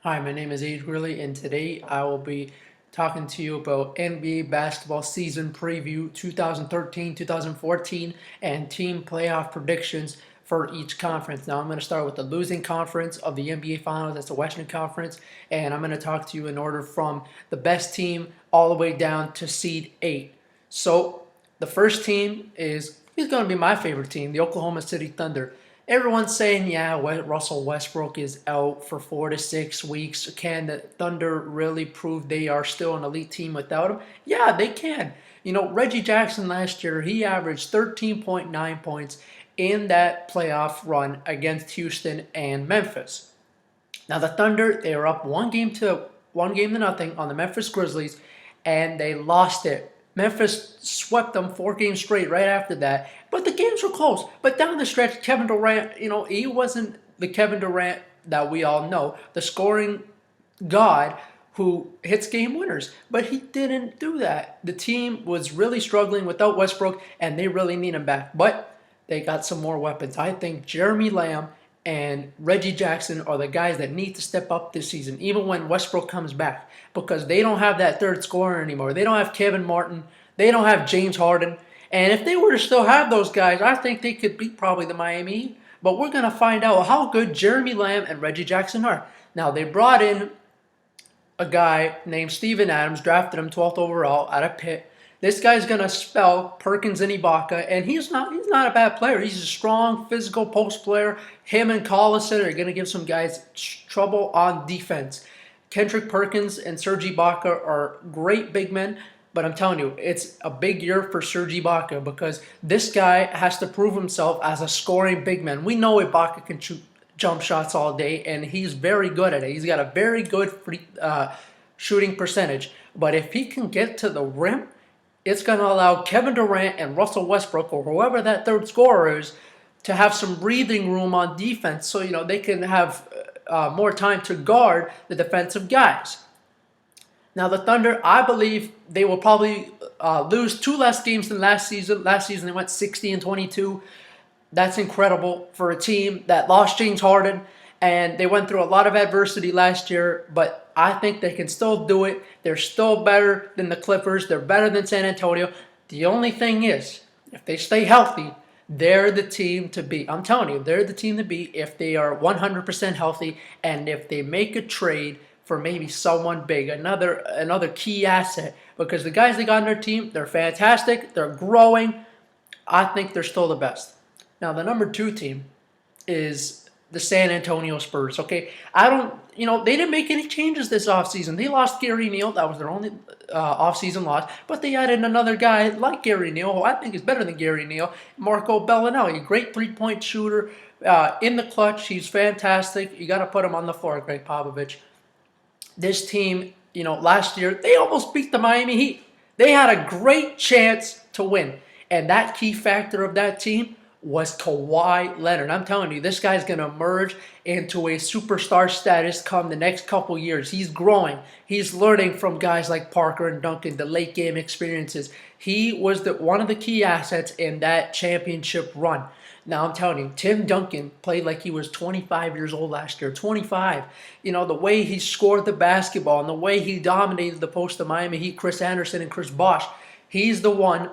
Hi, my name is Age Grilly, and today I will be talking to you about NBA basketball season preview 2013-2014 and team playoff predictions for each conference. Now, I'm going to start with the losing conference of the NBA Finals. That's the Western Conference, and I'm going to talk to you in order from the best team all the way down to seed 8. So, the first team is going to be my favorite team, the Oklahoma City Thunder. Everyone's saying, yeah, Russell Westbrook is out for 4 to 6 weeks. Can the Thunder really prove they are still an elite team without him? Yeah, they can. Reggie Jackson last year, he averaged 13.9 points in that playoff run against Houston and Memphis. Now the Thunder, they were up one game to nothing on the Memphis Grizzlies, and they lost it. Memphis swept them 4 games straight right after that. But the games were close. But down the stretch, Kevin Durant, he wasn't the Kevin Durant that we all know, the scoring god who hits game winners. But he didn't do that. The team was really struggling without Westbrook, and they really need him back. But they got some more weapons. I think Jeremy Lamb and Reggie Jackson are the guys that need to step up this season, even when Westbrook comes back, because they don't have that third scorer anymore. They don't have Kevin Martin. They don't have James Harden. And if they were to still have those guys, I think they could beat probably the Miami Heat. But we're going to find out how good Jeremy Lamb and Reggie Jackson are. Now, they brought in a guy named Steven Adams, drafted him 12th overall out of Pitt. This guy's going to spell Perkins and Ibaka, and he's not a bad player. He's a strong, physical post player. Him and Collison are going to give some guys trouble on defense. Kendrick Perkins and Serge Ibaka are great big men, but I'm telling you, it's a big year for Serge Ibaka because this guy has to prove himself as a scoring big man. We know Ibaka can shoot jump shots all day, and he's very good at it. He's got a very good shooting percentage, but if he can get to the rim, it's going to allow Kevin Durant and Russell Westbrook, or whoever that third scorer is, to have some breathing room on defense so they can have more time to guard the defensive guys. Now the Thunder, I believe they will probably lose 2 less games than last season. Last season they went 60-22. That's incredible for a team that lost James Harden, and they went through a lot of adversity last year, but I think they can still do it. They're still better than the Clippers. They're better than San Antonio. The only thing is, if they stay healthy, they're the team to beat. I'm telling you, they're the team to beat if they are 100% healthy and if they make a trade for maybe someone big, another key asset. Because the guys they got on their team, they're fantastic. They're growing. I think they're still the best. Now, the number 2 team is the San Antonio Spurs, okay? They didn't make any changes this offseason. They lost Gary Neal. That was their only offseason loss. But they added another guy like Gary Neal, who I think is better than Gary Neal, Marco Bellinelli, a great three-point shooter in the clutch. He's fantastic. You got to put him on the floor, Greg Popovich. This team, last year, they almost beat the Miami Heat. They had a great chance to win. And that key factor of that team was Kawhi Leonard. I'm telling you, this guy's going to emerge into a superstar status come the next couple years. He's growing. He's learning from guys like Parker and Duncan, the late game experiences. He was one of the key assets in that championship run. Now, I'm telling you, Tim Duncan played like he was 25 years old last year. 25. The way he scored the basketball and the way he dominated the post of Miami Heat, Chris Anderson and Chris Bosh. He's the one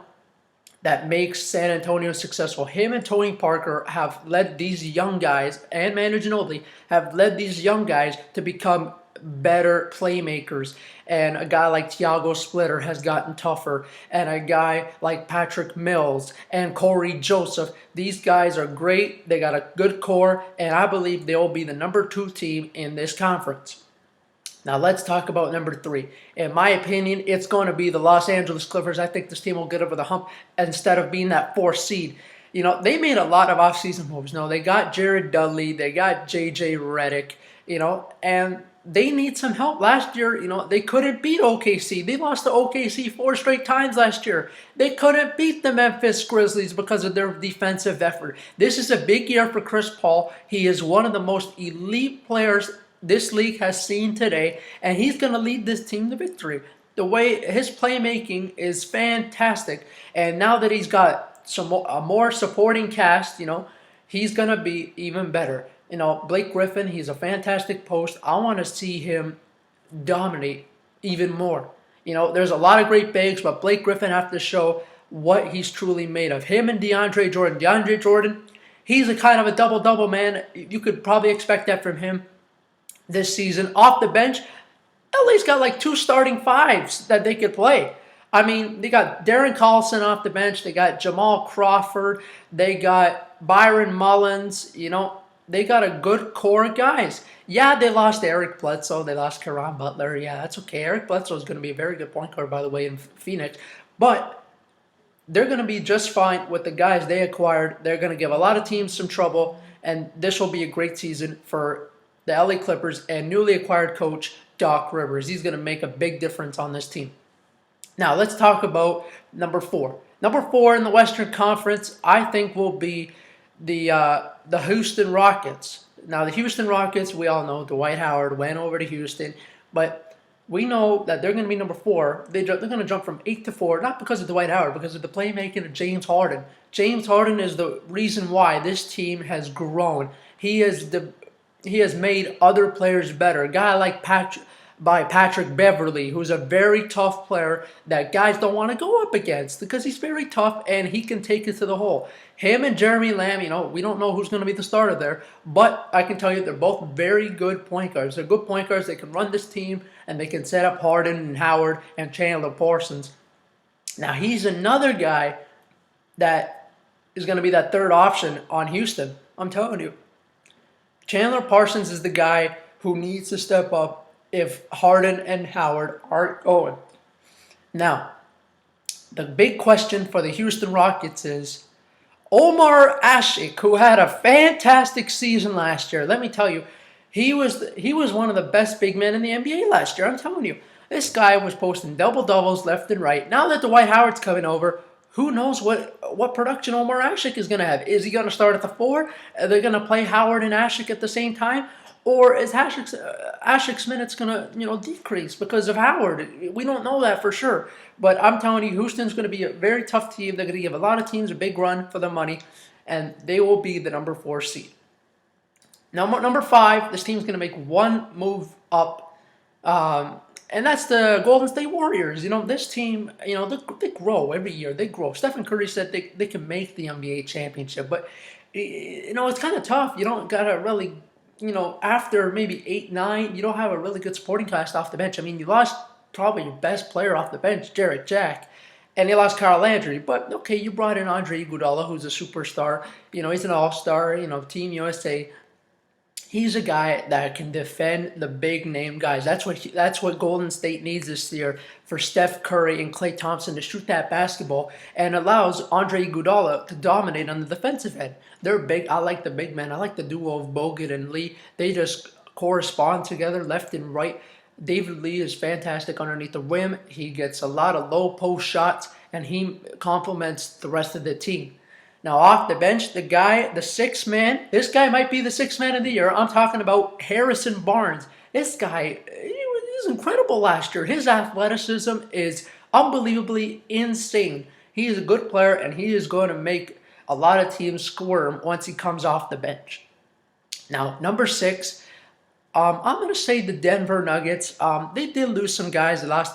that makes San Antonio successful. Him and Tony Parker have led these young guys, and Manu Ginobili have led these young guys to become better playmakers. And a guy like Thiago Splitter has gotten tougher. And a guy like Patrick Mills and Corey Joseph. These guys are great. They got a good core. And I believe they'll be the number 2 team in this conference. Now let's talk about number 3. In my opinion, it's going to be the Los Angeles Clippers. I think this team will get over the hump instead of being that 4th seed. They made a lot of offseason moves. They got Jared Dudley. They got J.J. Redick, and they need some help. Last year, they couldn't beat OKC. They lost to OKC 4 straight times last year. They couldn't beat the Memphis Grizzlies because of their defensive effort. This is a big year for Chris Paul. He is one of the most elite players this league has seen today, and he's going to lead this team to victory. The way his playmaking is fantastic, and now that he's got a more supporting cast, he's going to be even better. Blake Griffin, he's a fantastic post. I want to see him dominate even more. There's a lot of great bigs, but Blake Griffin has to show what he's truly made of. Him and DeAndre Jordan. DeAndre Jordan, he's a kind of a double-double man. You could probably expect that from him this season. Off the bench, LA's got like 2 starting fives that they could play. I mean, they got Darren Collison off the bench. They got Jamal Crawford. They got Byron Mullins. They got a good core of guys. Yeah, they lost Eric Bledsoe. They lost Caron Butler. Yeah, that's okay. Eric Bledsoe is going to be a very good point guard, by the way, in Phoenix. But they're going to be just fine with the guys they acquired. They're going to give a lot of teams some trouble, and this will be a great season for the LA Clippers and newly acquired coach Doc Rivers. He's going to make a big difference on this team. Now, let's talk about number 4. Number 4 in the Western Conference, I think, will be the Houston Rockets. Now, the Houston Rockets, we all know Dwight Howard went over to Houston, but we know that they're going to be number 4. They're going to jump from 8 to 4, not because of Dwight Howard, because of the playmaking of James Harden. James Harden is the reason why this team has grown. He has made other players better. A guy like Patrick Beverley, who's a very tough player that guys don't want to go up against because he's very tough and he can take it to the hole. Him and Jeremy Lamb, we don't know who's going to be the starter there, but I can tell you they're both very good point guards. They're good point guards. They can run this team and they can set up Harden and Howard and Chandler Parsons. Now, he's another guy that is going to be that third option on Houston. I'm telling you. Chandler Parsons is the guy who needs to step up if Harden and Howard aren't going. Now, the big question for the Houston Rockets is Omar Ashik, who had a fantastic season last year. Let me tell you, he was one of the best big men in the NBA last year. I'm telling you, this guy was posting double-doubles left and right. Now that Dwight Howard's coming over, who knows what production Omar Ashik is going to have? Is he going to start at the 4? Are they going to play Howard and Ashik at the same time? Or is Ashik's minutes going to decrease because of Howard? We don't know that for sure. But I'm telling you, Houston's going to be a very tough team. They're going to give a lot of teams a big run for their money, and they will be the number 4 seed. Now, number 5, this team's going to make one move up, and that's the Golden State Warriors. This team, they grow every year. They grow. Stephen Curry said they can make the NBA championship, but it's kind of tough. You don't gotta really, after maybe 8, 9, you don't have a really good supporting cast off the bench. I mean, you lost probably your best player off the bench, Jarrett Jack, and you lost Carl Landry. But okay, you brought in Andre Iguodala, who's a superstar. He's an all-star. Team USA. He's a guy that can defend the big name guys. That's what Golden State needs this year for Steph Curry and Klay Thompson to shoot that basketball, and allows Andre Iguodala to dominate on the defensive end. They're big. I like the big men. I like the duo of Bogut and Lee. They just correspond together left and right. David Lee is fantastic underneath the rim. He gets a lot of low post shots, and he complements the rest of the team. Now, off the bench, the 6th man, this guy might be the 6th man of the year. I'm talking about Harrison Barnes. This guy, he was incredible last year. His athleticism is unbelievably insane. He is a good player, and he is going to make a lot of teams squirm once he comes off the bench. Now, number 6, I'm going to say the Denver Nuggets. They did lose some guys. They lost